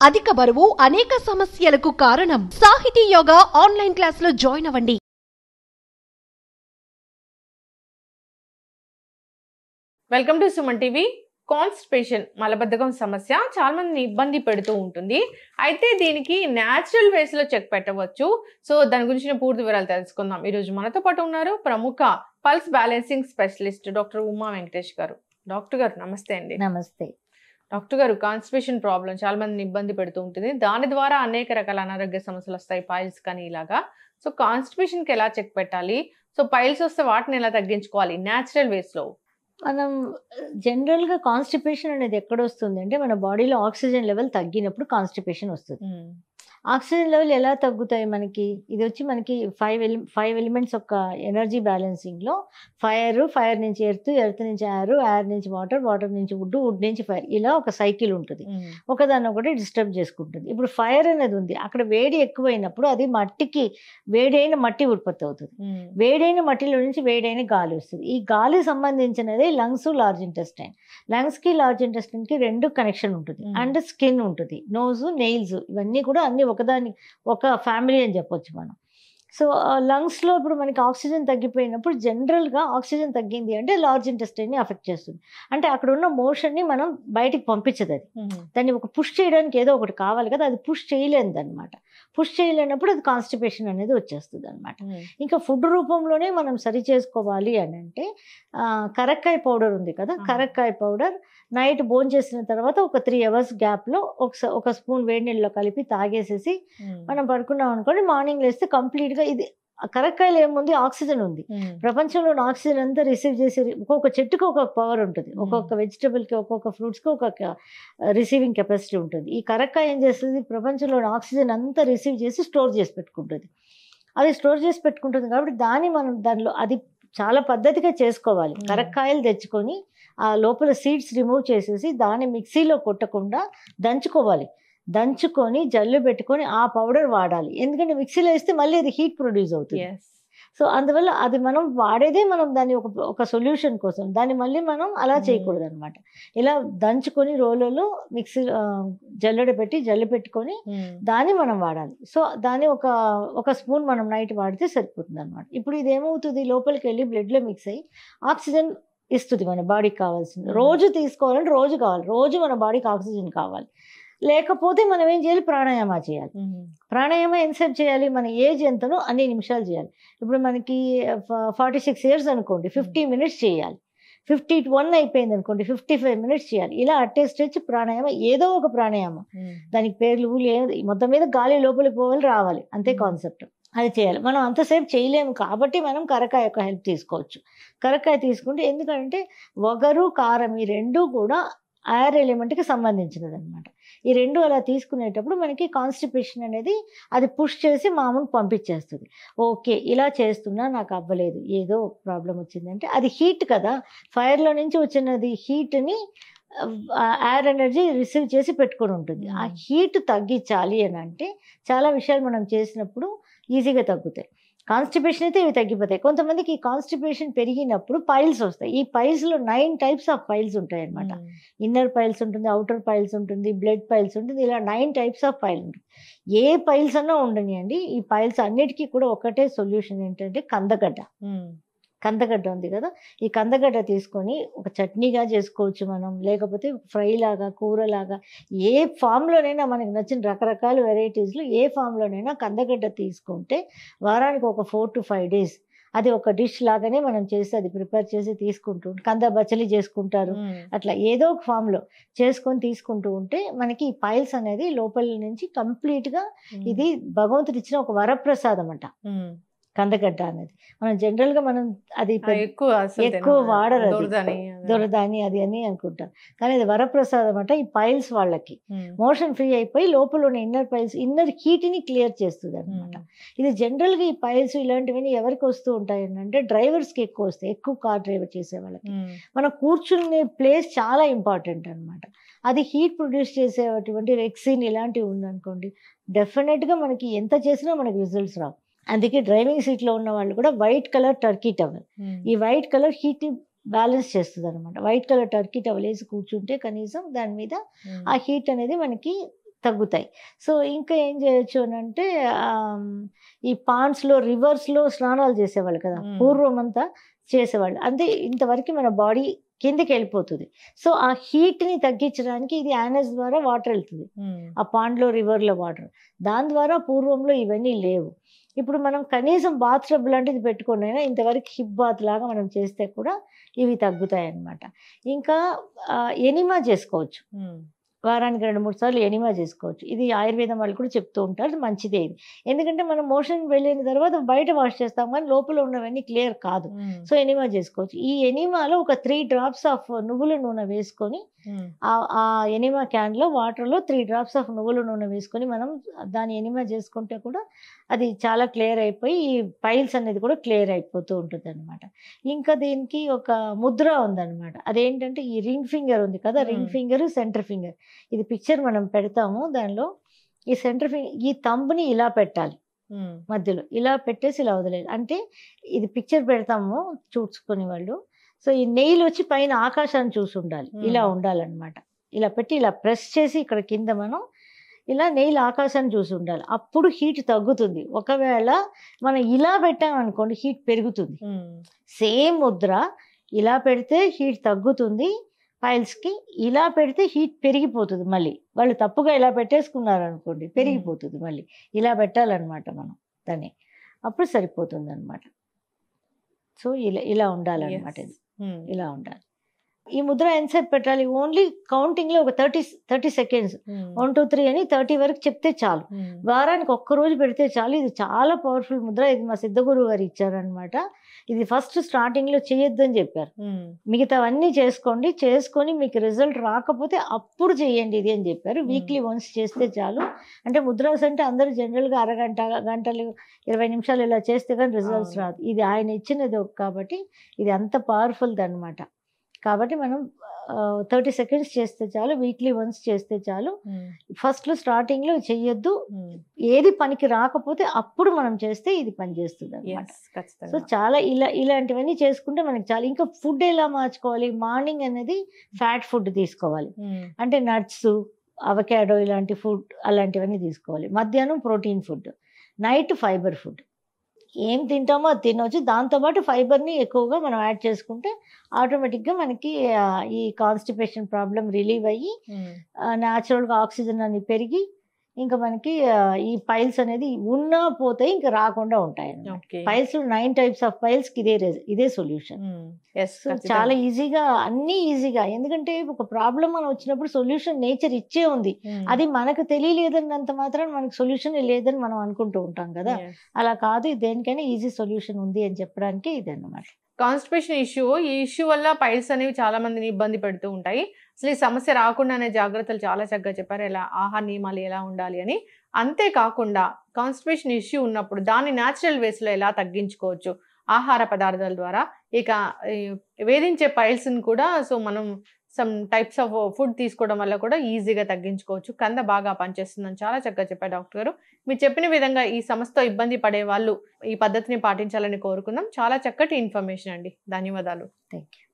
అధిక బరువు అనేక సమస్యలకు కారణం. సాహితీ యోగా ఆన్లైన్ క్లాసులో జాయిన్ అవ్వండి. Welcome to Suman TV. Constipation మలబద్ధకం సమస్య చాలా మందిని ఇబ్బంది పెడుతూ ఉంటుంది. అయితే దీనికి న్యాచురల్ వేస్ లో చెక్ పెట్టవచ్చు. సో దాని గురించిన పూర్తి వివరాలు తెలుసుకుందాం. ఈరోజు మనతో పాటు ఉన్నారు ప్రముఖ pulse balancing specialist doctor Uma Venkatesh గారు. డాక్టర్ గారు నమస్తే అండి. నమస్తే డాక్టర్ గారు, కాన్స్టిపేషన్ ప్రాబ్లం చాలా మందిని ఇబ్బంది పెడుతూ ఉంటుంది. దాని ద్వారా అనేక రకాల అనారోగ్య సమస్యలు వస్తాయి, పైల్స్ కానీ ఇలాగా. సో కాన్స్టిపేషన్ కి ఎలా చెక్ పెట్టాలి? సో పైల్స్ వస్తే వాటిని ఎలా తగ్గించుకోవాలి న్యాచురల్ వేస్ లో? మనం జనరల్గా కాన్స్టిపేషన్ అనేది ఎక్కడ వస్తుంది అంటే మన బాడీలో ఆక్సిజన్ లెవెల్ తగ్గినప్పుడు కాన్స్టిపేషన్ వస్తుంది. ఆక్సిజన్ లెవెల్ ఎలా తగ్గుతాయి మనకి? ఇది వచ్చి మనకి ఫైవ్ ఎలిమెంట్స్ ఒక ఎనర్జీ బ్యాలెన్సింగ్లో ఫైర్ నుంచి ఎర్త్ నుంచి ఎయిర్ నుంచి వాటర్ నుంచి వుడ్ నుంచి ఫైర్, ఇలా ఒక సైకిల్ ఉంటుంది. ఒకదాన్ని ఒకటి డిస్టర్బ్ చేసుకుంటుంది. ఇప్పుడు ఫైర్ అనేది ఉంది, అక్కడ వేడి ఎక్కువైనప్పుడు అది వేడైన మట్టి ఉత్పత్తి అవుతుంది. వేడైన మట్టిలో నుంచి వేడైన గాలి వస్తుంది. ఈ గాలి సంబంధించినది లంగ్స్, లార్జ్ ఇంటెస్టైన్. లంగ్స్కి లార్జ్ ఇంటెస్టైన్కి రెండు కనెక్షన్ ఉంటుంది. అండ్ స్కిన్ ఉంటుంది, నోస్, నెయిల్స్, ఇవన్నీ కూడా అన్ని ఒక ఫ్యామిలీ అని చెప్పొచ్చు మనం. సో లంగ్స్లో ఇప్పుడు మనకి ఆక్సిజన్ తగ్గిపోయినప్పుడు జనరల్గా ఆక్సిజన్ తగ్గింది అంటే లార్జ్ ఇంటెస్టైన్ని అఫెక్ట్ చేస్తుంది. అంటే అక్కడ ఉన్న మోషన్ని మనం బయటికి పంపించదు. అది దాన్ని ఒక పుష్ చేయడానికి ఏదో ఒకటి కావాలి కదా, అది పుష్ చేయలేదు అనమాట. పుష్ చేయలేనప్పుడు అది కాన్స్టిపేషన్ అనేది వచ్చేస్తుంది అనమాట. ఇంకా ఫుడ్ రూపంలోనే మనం సరి చేసుకోవాలి అని అంటే కరక్కాయ పౌడర్ ఉంది కదా, కరక్కాయ పౌడర్ నైట్ భోంచేసిన తర్వాత ఒక 3 hours గ్యాప్లో ఒక స్పూన్ వేడి నీళ్ళలో కలిపి తాగేసేసి మనం పడుకున్నాం అనుకోండి, మార్నింగ్ లేస్తే కంప్లీట్గా ఇది కరక్కాయలు ఏముంది, ఆక్సిజన్ ఉంది. ప్రపంచంలో ఆక్సిజన్ అంతా రిసీవ్ చేసి, ఒక్కొక్క చెట్టుకి ఒక్కొక్క పవర్ ఉంటుంది, ఒక్కొక్క వెజిటబుల్కి ఒక్కొక్క ఫ్రూట్స్కి ఒక్కొక్క రిసీవింగ్ కెపాసిటీ ఉంటుంది. ఈ కరక్కాయ ఏం చేస్తుంది, ప్రపంచంలో ఆక్సిజన్ అంతా రిసీవ్ చేసి స్టోర్ చేసి పెట్టుకుంటుంది. అది స్టోర్ చేసి పెట్టుకుంటుంది కాబట్టి దానిలో అది చాలా పద్ధతిగా చేసుకోవాలి. కరక్కాయలు తెచ్చుకొని ఆ లోపల సీడ్స్ రిమూవ్ చేసేసి దాన్ని మిక్సీలో కొట్టకుండా దంచుకొని జల్లు పెట్టుకొని ఆ పౌడర్ వాడాలి. ఎందుకంటే మిక్సీలో వేస్తే మళ్ళీ అది హీట్ ప్రొడ్యూస్ అవుతుంది. సో అందువల్ల అది మనం వాడేదే మనం దాన్ని ఒక సొల్యూషన్ కోసం, దాన్ని మళ్ళీ మనం అలా చేయకూడదు అనమాట. ఇలా దంచుకొని రోలలో మిక్సీ జల్లు పెట్టుకొని దాన్ని మనం వాడాలి. సో దాన్ని ఒక స్పూన్ మనం నైట్ వాడితే సరిపోతుంది అనమాట. ఇప్పుడు ఇది ఏమవుతుంది, లోపలికి వెళ్ళి బ్లడ్లో మిక్స్ అయ్యి ఆక్సిజన్ ఇస్తుంది మన బాడీకి కావాల్సింది. రోజు తీసుకోవాలంటే రోజు కావాలి, రోజు మన బాడీకి ఆక్సిజన్ కావాలి. లేకపోతే మనం ఏం చేయాలి, ప్రాణాయామ చేయాలి. ప్రాణాయామ ఎంతసేపు చేయాలి, మన ఏజ్ ఎంతనో అన్ని నిమిషాలు చేయాలి. ఇప్పుడు మనకి 46 years అనుకోండి, 50 minutes చేయాలి. 51 అయిపోయింది అనుకోండి, 55 minutes చేయాలి. ఇలా అట్టేస్టేజ్ ప్రాణాయామ, ఏదో ఒక ప్రాణాయామం, దానికి పేర్లు లేదు, మొత్తం మీద గాలి లోపలికి పోవాలి రావాలి, అంతే కాన్సెప్ట్. అది చేయాలి. మనం అంతసేపు చేయలేము కాబట్టి మనం కరక్కాయ యొక్క హెల్ప్ తీసుకోవచ్చు. కరక్కాయ తీసుకుంటే, ఎందుకంటే వగరు, కారం ఈ రెండు కూడా ఎయిర్ ఎలిమెంట్కి సంబంధించినది అనమాట. ఈ రెండు అలా తీసుకునేటప్పుడు మనకి కాన్స్టిపేషన్ అనేది అది పుష్ చేసి మామూలు పంపించేస్తుంది. ఓకే, ఇలా చేస్తున్నా నాకు అవ్వలేదు, ఏదో ప్రాబ్లం వచ్చిందంటే అది హీట్ కదా, ఫైర్లో నుంచి వచ్చినది హీట్ని ఎయిర్ ఎనర్జీ రిసీవ్ చేసి పెట్టుకొని ఉంటుంది. ఆ హీట్ తగ్గించాలి అని అంటే చాలా విషయాలు మనం చేసినప్పుడు ఈజీగా తగ్గుతాయి. కాన్స్టిపేషన్ అయితే ఇవి తగ్గిపోతాయి. కొంతమందికి ఈ కాన్స్టిపేషన్ పెరిగినప్పుడు పైల్స్ వస్తాయి. ఈ పైల్స్లో 9 types ఆఫ్ పైల్స్ ఉంటాయి అనమాట. ఇన్నర్ పైల్స్ ఉంటుంది, అవుటర్ పైల్స్ ఉంటుంది, బ్లడ్ పైల్స్ ఉంటుంది, ఇలా 9 types ఆఫ్ పైల్ ఉంటుంది. ఏ పైల్స్ అన్నా ఉండనియండి, ఈ పైల్స్ అన్నిటికీ కూడా ఒకటే సొల్యూషన్ ఏంటంటే కందగడ్డ ఉంది కదా, ఈ కందగడ్డ తీసుకొని ఒక చట్నీగా చేసుకోవచ్చు మనం, లేకపోతే ఫ్రై లాగా, కూరలాగా, ఏ ఫామ్లోనైనా మనకి నచ్చిన రకరకాల వెరైటీస్లో ఏ ఫామ్లోనైనా కందగడ్డ తీసుకుంటే వారానికి ఒక 4 to 5 days అది ఒక డిష్ లాగానే మనం చేసి అది ప్రిపేర్ చేసి తీసుకుంటూ, కంద బచ్చలి చేసుకుంటారు, అట్లా ఏదో ఒక ఫామ్లో చేసుకొని తీసుకుంటూ ఉంటే మనకి ఈ పైల్స్ అనేది లోపల నుంచి కంప్లీట్గా, ఇది భగవంతుడు ఇచ్చిన ఒక వరప్రసాదం అంట కందగడ్డ అనేది. మనం జనరల్గా మనం అది ఎక్కువ వాడరు, దొరదాని అది అని అనుకుంటారు, కానీ అది వరప్రసాదం అంట ఈ పైల్స్ వాళ్ళకి. మోషన్ ఫ్రీ అయిపోయి లోపల ఉన్న ఇన్నర్ హీట్ని క్లియర్ చేస్తుంది అనమాట. ఇది జనరల్గా ఈ పైల్స్ ఇలాంటివన్నీ ఎవరికి వస్తూ ఉంటాయి అంటే డ్రైవర్స్కి ఎక్కువ వస్తాయి, ఎక్కువ కార్ డ్రైవర్ చేసే వాళ్ళకి. మనం కూర్చునే ప్లేస్ చాలా ఇంపార్టెంట్ అనమాట. అది హీట్ ప్రొడ్యూస్ చేసేటువంటి రెక్సిన్ ఇలాంటివి ఉందనుకోండి, డెఫినెట్గా మనకి ఎంత చేసినా మనకి రిజల్ట్స్ రావు. అందుకే డ్రైవింగ్ సీట్లో ఉన్న వాళ్ళు కూడా వైట్ కలర్ టర్కీ టవల్, ఈ వైట్ కలర్ హీట్ని బ్యాలెన్స్ చేస్తుంది అనమాట. వైట్ కలర్ టర్కీ టవల్ వేసి కూర్చుంటే కనీసం దాని మీద ఆ హీట్ అనేది మనకి తగ్గుతాయి. సో ఇంకా ఏం చేయొచ్చు అని అంటే ఈ పాండ్స్లో రివర్స్లో స్నానాలు చేసేవాళ్ళు కదా, పూర్వం అంతా చేసేవాళ్ళు. అంటే ఇంతవరకు మన బాడీ కిందకి వెళ్ళిపోతుంది. సో ఆ హీట్ని తగ్గించడానికి ఇది యానస్ ద్వారా వాటర్ వెళ్తుంది, ఆ పాండ్లో రివర్లో వాటర్. దాని ద్వారా పూర్వంలో ఇవన్నీ లేవు. ఇప్పుడు మనం కనీసం బాత్ టబ్ లాంటిది పెట్టుకునైనా ఇంతవరకు హిప్ బాత్ లాగా మనం చేస్తే కూడా ఇవి తగ్గుతాయి అన్నమాట. ఇంకా ఎనిమా చేసుకోవచ్చు, వారానికి 2-3 సార్లు ఎనిమా చేసుకోవచ్చు. ఇది ఆయుర్వేదం వాళ్ళు కూడా చెప్తూ ఉంటారు, మంచిదే ఇది. ఎందుకంటే మనం మోషన్ వెళ్ళిన తర్వాత బయట వాష్ చేస్తాం కానీ లోపల ఉన్నవన్నీ క్లియర్ కాదు. సో ఎనిమా చేసుకోవచ్చు. ఈ ఎనిమాలో ఒక 3 drops ఆఫ్ నువ్వుల నూనె వేసుకొని ఆ ఎనిమా క్యాన్లో వాటర్లో 3 drops ఆఫ్ నువ్వుల నూనె వేసుకొని మనం దాని ఎనిమా చేసుకుంటే కూడా అది చాలా క్లియర్ అయిపోయి ఈ పైల్స్ అనేది కూడా క్లియర్ అయిపోతూ ఉంటుంది అనమాట. ఇంకా దీనికి ఒక ముద్ర ఉందన్నమాట. అదేంటంటే ఈ రింగ్ ఫింగర్ ఉంది కదా, రింగ్ ఫింగర్, సెంటర్ ఫింగర్. ఇది పిక్చర్ మనం పెడతాము, దానిలో ఈ సెంటర్ ఫింగర్ ఈ తంబుని ఇలా పెట్టాలి, మధ్యలో ఇలా పెట్టేసి ఇలా వదిలేదు. అంటే ఇది పిక్చర్ పెడతాము చూసుకునే వాళ్ళు. సో ఈ నెయిల్ వచ్చి పైన ఆకాశాన్ని చూసి ఉండాలి, ఇలా ఉండాలన్నమాట. ఇలా పెట్టి ఇలా ప్రెస్ చేసి ఇక్కడ కింద మనం ఇలా నెయిల్ ఆకాశాన్ని చూసి ఉండాలి. అప్పుడు హీట్ తగ్గుతుంది. ఒకవేళ మనం ఇలా పెట్టామనుకోండి హీట్ పెరుగుతుంది. సేమ్ ముద్ర ఇలా పెడితే హీట్ తగ్గుతుంది పైల్స్కి, ఇలా పెడితే హీట్ పెరిగిపోతుంది. మళ్ళీ వాళ్ళు తప్పుగా ఇలా పెట్టేసుకున్నారు అనుకోండి పెరిగిపోతుంది. మళ్ళీ ఇలా పెట్టాలన్నమాట మనం దాన్ని, అప్పుడు సరిపోతుంది అనమాట. సో ఇలా ఉండాలన్నమాట. ఇది ఇలా ఉండాలి. ఈ ముద్ర ఎంతసేపు పెట్టాలి? ఓన్లీ కౌంటింగ్లో ఒక 30 seconds, 1 2 3 అని 30 వరకు చెప్తే చాలు. వారానికి ఒక్కరోజు పెడితే చాలు. ఇది చాలా పవర్ఫుల్ ముద్ర. ఇది మా సిద్ధగురువు గారు ఇచ్చారనమాట. ఇది ఫస్ట్ స్టార్టింగ్లో చేయొద్దని చెప్పారు, మిగతావన్నీ చేసుకొని మీకు రిజల్ట్ రాకపోతే అప్పుడు చేయండి ఇది అని చెప్పారు. వీక్లీ వన్స్ చేస్తే చాలు. అంటే ముద్రాస్ అంటే అందరూ జనరల్గా అరగంట, గంటలు, 20 నిమిషాలు ఇలా చేస్తే కానీ రిజల్ట్స్ రాదు. ఇది ఆయన ఇచ్చినది కాబట్టి ఇది అంత పవర్ఫుల్ది అనమాట. కాబట్టి మనం 30 seconds చేస్తే చాలు, వీక్లీ వన్స్ చేస్తే చాలు. ఫస్ట్లో స్టార్టింగ్లో చెయ్యొద్దు. ఏది పనికి రాకపోతే అప్పుడు మనం చేస్తే ఇది పని చేస్తుంది అనమాట. సో చాలా ఇలాంటివన్నీ చేసుకుంటే మనకి చాలా. ఇంకా ఫుడ్ ఎలా మార్చుకోవాలి? మార్నింగ్ అనేది ఫ్యాట్ ఫుడ్ తీసుకోవాలి, అంటే నట్స్, అవకాడో ఇలాంటి ఫుడ్ అలాంటివన్నీ తీసుకోవాలి. మధ్యాహ్నం protein food, night fibre food. ఏం తింటామో అది తినవచ్చు. దాంతోపాటు ఫైబర్ని ఎక్కువగా మనం యాడ్ చేసుకుంటే ఆటోమేటిక్గా మనకి ఈ కాన్స్టిపేషన్ ప్రాబ్లం రిలీవ్ అయ్యి న్యాచురల్గా ఆక్సిజన్ అనేది పెరిగి ఇంకా మనకి ఈ పైల్స్ అనేది ఉన్నా పోతాయి, ఇంకా రాకుండా ఉంటాయి. పైల్స్ 9 types ఆఫ్ పైల్స్కి ఇదే సొల్యూషన్. చాలా ఈజీగా, అన్నీ ఈజీగా. ఎందుకంటే ఒక ప్రాబ్లం మనం వచ్చినప్పుడు సొల్యూషన్ నేచర్ ఇచ్చే ఉంది. అది మనకు తెలియలేదన్నంత మాత్రం మనకు సొల్యూషన్ లేదని మనం అనుకుంటూ ఉంటాం కదా. అలా కాదు, దేనికైనా ఈజీ సొల్యూషన్ ఉంది అని చెప్పడానికి ఇది అన్నమాట. కాన్స్టిపేషన్ ఇష్యూ, ఈ ఇష్యూ వల్ల పైల్స్ అనేవి చాలా మందిని ఇబ్బంది పెడుతూ ఉంటాయి. అసలు ఈ సమస్య రాకుండానే జాగ్రత్తలు చాలా చక్కగా చెప్పారు, ఎలా ఆహార నియమాలు ఎలా ఉండాలి అని. అంతేకాకుండా కాన్స్టిపేషన్ ఇష్యూ ఉన్నప్పుడు దాన్ని న్యాచురల్ వేస్లో ఎలా తగ్గించుకోవచ్చు ఆహార పదార్థాల ద్వారా. ఇక వేధించే పైల్స్ని కూడా సో మనం సమ్ టైప్స్ ఆఫ్ ఫుడ్ తీసుకోవడం వల్ల కూడా ఈజీగా తగ్గించుకోవచ్చు. కంద బాగా పనిచేస్తుందని చాలా చక్కగా చెప్పారు డాక్టర్ గారు. మీరు చెప్పిన విధంగా ఈ సమస్యతో ఇబ్బంది పడే వాళ్ళు ఈ పద్ధతిని పాటించాలని కోరుకుందాం. చాలా చక్కటి ఇన్ఫర్మేషన్ అండి. ధన్యవాదాలు. Thank you.